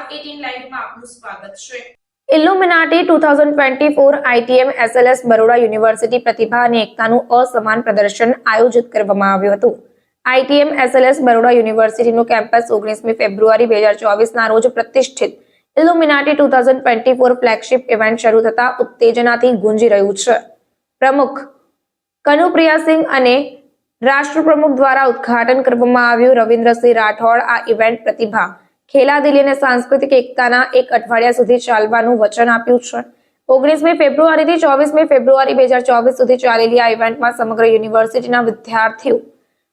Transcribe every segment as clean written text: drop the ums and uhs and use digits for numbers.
R18 લાઈવમાં આપનું સ્વાગત છે। ઇલ્યુમિનાટી 2024 આઈટીએમ એસએલએસ બરોડા યુનિવર્સિટી પ્રતિભા અને એકતાનું અસમાન પ્રદર્શન આયોજિત કરવામાં આવ્યું હતું। આઈટીએમ એસએલએસ બરોડા યુનિવર્સિટીનું કેમ્પસ 19મી ફેબ્રુઆરી 2024 ના રોજ પ્રતિષ્ઠિત ઇલ્યુમિનાટી 2024 ફ્લેગશિપ ઇવેન્ટ શરૂ થતા ઉત્તેજનાથી ગુંજી રહ્યું છે। પ્રમુખ કનુપ્રિયા સિંહ અને રાષ્ટ્ર પ્રમુખ દ્વારા ઉદ્ઘાટન કરવામાં આવ્યું। રવિન્દ્રસિંહ રાઠોડ આ ઇવેન્ટ પ્રતિભા ખેલાદિલી અને સાંસ્કૃતિક એકતાના એક અઠવાડિયા સુધી ચાલવાનું વચન આપ્યું છે। 19મી ફેબ્રુઆરીથી 24મી ફેબ્રુઆરી 2024 સુધી ચાલેલી આ ઇવેન્ટમાં સમગ્ર યુનિવર્સિટીના વિદ્યાર્થીઓ,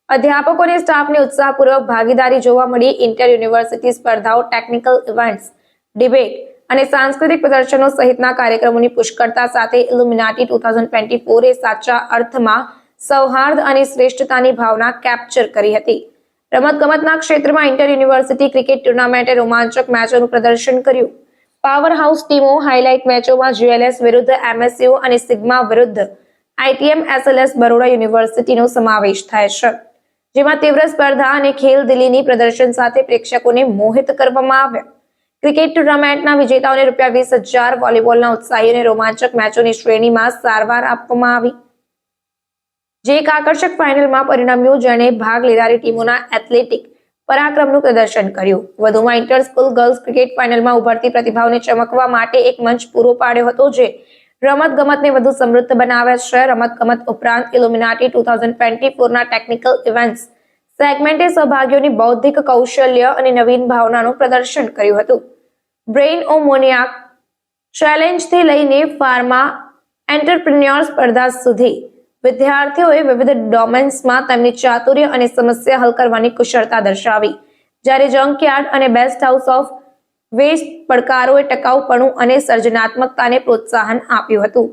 અધ્યાપકો અને સ્ટાફની ઉત્સાહપૂર્વક ભાગીદારી જોવા મળી। ઇન્ટર યુનિવર્સિટી સ્પર્ધાઓ, ટેકનિકલ ઇવેન્ટ્સ, ડિબેટ અને સાંસ્કૃતિક પ્રદર્શનો સહિતના કાર્યક્રમોની પુષ્કળતા સાથે ઇલ્યુમિનાટી 2024 એ સાચા અર્થમાં સૌહાર્દ અને શ્રેષ્ઠતાની ભાવના કેપ્ચર કરી હતી। રમતગમતના ક્ષેત્રમાં ઇન્ટર યુનિવર્સિટી ક્રિકેટ ટુર્નામેન્ટે રોમાંચક મેચોનું પ્રદર્શન કર્યું। પાવર હાઉસ ટીમો હાઇલાઇટ મેચોમાં GLS વિરુદ્ધ MSU અને સિગ્મા વિરુદ્ધ આઈટીએમ એસએલએસ બરોડા યુનિવર્સિટીનો સમાવેશ થાય છે, જેમાં તીવ્ર સ્પર્ધા અને ખેલદિલીની પ્રદર્શન સાથે પ્રેક્ષકોને મોહિત કરવામાં આવ્યા। ક્રિકેટ ટુર્નામેન્ટના વિજેતાઓને ₹20,000, વોલીબોલના ઉત્સાહીઓને રોમાંચક મેચોની શ્રેણીમાં સારવાર આપવામાં આવી, જે એક આકર્ષક ફાઇનલમાં પરિણમ્યું, જેણે ભાગ લેનારી ટીમોના એથ્લેટિક પરાક્રમનું પ્રદર્શન કર્યું। વધુમાં ઇન્ટર સ્કૂલ ગર્લ્સ ક્રિકેટ ફાઇનલમાં ઉભરતી પ્રતિભાઓને ચમકવા માટે એક મંચ પૂરો પાડ્યો હતો, જે રમતગમતને વધુ સમૃદ્ધ બનાવે છે। રમતગમત ઉપરાંત ઇલ્યુમિનાટી 2024ના ટેકનિકલ ઇવેન્ટ્સ સેગમેન્ટે સહભાગીઓની બૌદ્ધિક કૌશલ્ય અને નવીન ભાવનાનું પ્રદર્શન કર્યું હતું। બ્રેઇન ઓમોનિયાક ચેલેન્જથી લઈને ફાર્મા એન્ટરપ્રિન્યોર સ્પર્ધા સુધી વિદ્યાર્થીઓએ વિવિધ ડોમેન્સમાં તેમની ચાતુર્ય અને સમસ્યા હલ કરવાની કુશળતા દર્શાવી, જ્યારે જંકયાર્ડ અને બેસ્ટ હાઉસ ઓફ વેસ્ટ પડકારોએ ટકાઉપણું અને સર્જનાત્મકતાને પ્રોત્સાહન આપ્યું હતું।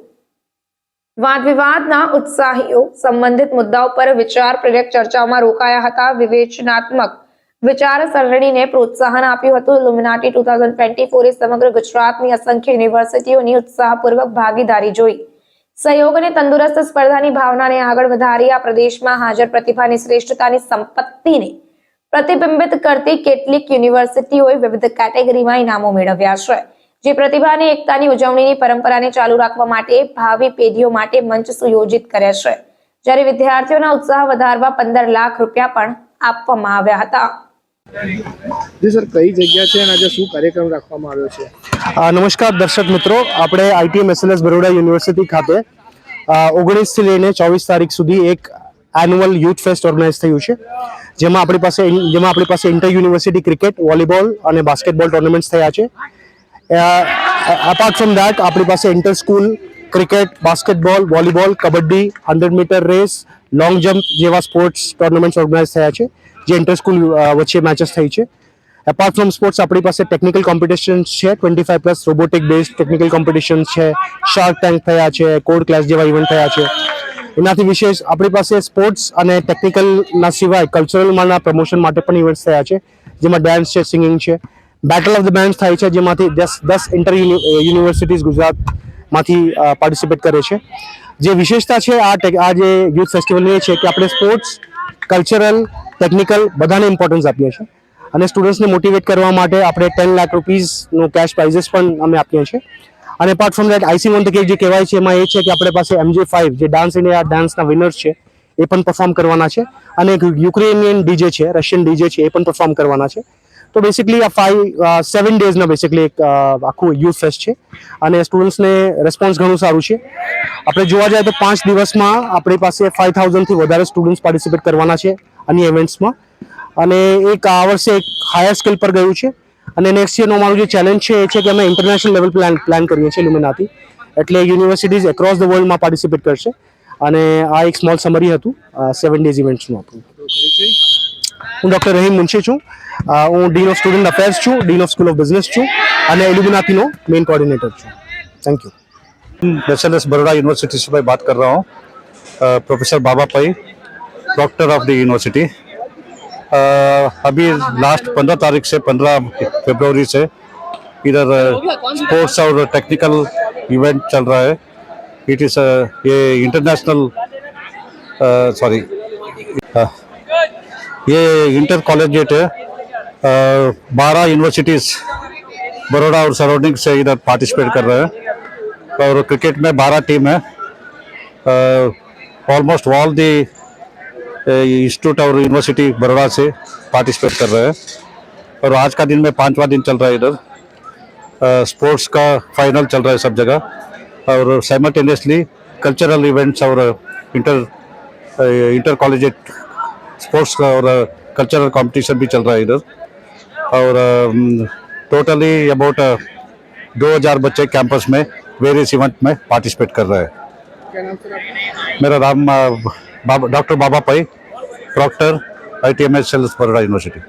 વાદ વિવાદના ઉત્સાહીઓ સંબંધિત મુદ્દાઓ પર વિચાર પ્રેરક ચર્ચાઓમાં રોકાયા હતા। વિવેચનાત્મક વિચારસરણીને પ્રોત્સાહન આપ્યું હતું। ઇલ્યુમિનાટી 2024 એ સમગ્ર ગુજરાતની અસંખ્ય યુનિવર્સિટીઓની ઉત્સાહપૂર્વક ભાગીદારી જોઈ, સહયોગ અને તંદુરસ્ત સ્પર્ધાની ભાવનાને આગળ વધારી આ પ્રદેશમાં હાજર પ્રતિભાની શ્રેષ્ઠતાની સંપત્તિને પ્રતિબિંબિત કરતી કેટલીક યુનિવર્સિટીઓએ વિવિધ કેટેગરીમાં ઇનામો મેળવ્યા છે, જે પ્રતિભા અને એકતાની ઉજવણીની પરંપરાને ચાલુ રાખવા માટે ભાવિ પેઢીઓ માટે મંચ સુયોજિત કરે છે, જ્યારે વિદ્યાર્થીઓના ઉત્સાહ વધારવા ₹15 લાખ પણ આપવામાં આવ્યા હતા। જી સર, કઈ જગ્યા છે અને આજે શું કાર્યક્રમ રાખવામાં આવ્યો છે? નમસ્કાર દર્શક મિત્રો, આપણે આઈટીએમ એસએલએસ બરોડા યુનિવર્સિટી ખાતે 19 થી લઈને 24 તારીખ સુધી એક એન્યુઅલ યુથ ફેસ્ટ ઓર્ગેનાઇઝ થયું છે, જેમાં આપણી પાસે ઇન્ટર યુનિવર્સિટી ક્રિકેટ, વોલીબોલ અને બાસ્કેટબોલ ટુર્નામેન્ટ્સ થયા છે। અપાર્ટ ફ્રોમ દેટ આપણી પાસે inter school cricket, basketball, volleyball, kabaddi, 100 metre race, long jump જેવા સ્પોર્ટ્સ ટુર્નામેન્ટ્સ ઓર્ગેનાઇઝ થયા છે, જે ઇન્ટર સ્કૂલ વચ્ચે મેચેસ થઈ છે। એપાર્ટ ફ્રોમ સ્પોર્ટ્સ આપણી પાસે ટેકનિકલ કોમ્પિટિશન્સ છે, 25+ રોબોટિક બેઝડ ટેકનિકલ કોમ્પિટિશન્સ છે, શાર્ક ટેન્ક થયા છે, કોડ ક્લાસ જેવા ઇવેન્ટ થયા છે। એનાથી વિશેષ આપણી પાસે સ્પોર્ટ્સ અને ટેકનિકલના સિવાય કલ્ચરલમાંના પ્રમોશન માટે પણ ઇવેન્ટ્સ થયા છે, જેમાં ડાન્સ છે, સિંગિંગ છે, બેટલ ઓફ ધ બેન્ડ્સ થાય છે, જેમાંથી 10 ઇન્ટર યુનિવર્સિટીઝ ગુજરાતમાંથી પાર્ટિસિપેટ કરે છે। જે વિશેષતા છે આ જે યુથ ફેસ્ટિવલની એ છે કે આપણે સ્પોર્ટ્સ, કલ્ચરલ, ટેકનિકલ બધાને ઇમ્પોર્ટન્સ આપીએ છીએ, અને સ્ટુડન્ટ્સને મોટિવેટ કરવા માટે આપણે ₹10 લાખ કેશ પ્રાઇઝીસ પણ અમે આપીએ છીએ। અને apart from that icing on the cake જે કહેવાય છે, એમાં એ છે કે આપણી પાસે MJ5 જે ડાન્સ ઇન્ડિયા ડાન્સના વિનર્સ છે એ પણ પરફોર્મ કરવાના છે, અને એક યુક્રેનિયન ડીજે છે, રશિયન ડીજે છે, એ પણ પરફોર્મ કરવાના છે। તો બેસિકલી આ 7 ડેઝના બેસિકલી એક આખું યુથ ફેસ્ટ છે, અને સ્ટુડન્ટ્સને રેસ્પોન્સ ઘણું સારું છે। આપણે જોવા જઈએ તો 5 દિવસમાં આપણી પાસે 5000થી વધારે સ્ટુડન્ટ્સ પાર્ટિસિપેટ કરવાના છે આની ઇવેન્ટ્સમાં, અને એક આ વર્ષે એક હાયર સ્કેલ પર ગયું છે। અને નેક્સ્ટ યરનો અમારું જે ચેલેન્જ છે એ છે કે અમે ઇન્ટરનેશનલ લેવલ પ્લાન કરીએ છીએ ઇલ્યુમિનાટી, એટલે યુનિવર્સિટીઝ એક્રોસ ધ વર્લ્ડમાં પાર્ટિસિપેટ કરશે, અને આ એક સ્મોલ સમરી હતું 7 ડેઝ ઇવેન્ટ્સનું આપણું। હું ડૉક્ટર રહીમ મુનશી છું, હું ડીન ઓફ સ્ટુડન્ટ અફેર્સ છું, dean of school of business છું, અને इल्यूमिनाटीનો मेन कोऑर्डिनेटर છું। Thank you. SLS Baroda university से मैं बात कर रहा हूँ, प्रोफेसर बाबा पई, डॉक्टर ऑफ द यूनिवर्सिटी। अभी लास्ट 15 तारीख से 15 फरवरी से इधर स्पोर्ट्स और टेक्निकल इवेंट चल रहा है। इट इज़ ये इंटरनेशनल ये इंटर कॉलेजिएट है। 12 यूनिवर्सिटीज़ बड़ौदा और सराउंडिंग से इधर पार्टिसिपेट कर रहे हैं। और क्रिकेट में 12 टीम है। ऑलमोस्ट ऑल दी इंस्टीट्यूट और यूनिवर्सिटी बड़ौदा से पार्टिसिपेट कर रहे हैं। और आज का दिन में 5वां दिन चल रहा है इधर। स्पोर्ट्स का फाइनल चल रहा है सब जगह। और साइमल्टेनियसली कल्चरल इवेंट्स और इंटर कॉलेजिएट स्पोर्ट्स का और कल्चरल कंपटीशन भी चल रहा है इधर। और टोटली अबाउट 2000 बच्चे कैंपस में वेरियस इवेंट में पार्टिसिपेट कर रहे हैं। क्या नाम सर आपका? मेरा नाम doctor Baba Pai, proctor, ITM SLS Baroda university.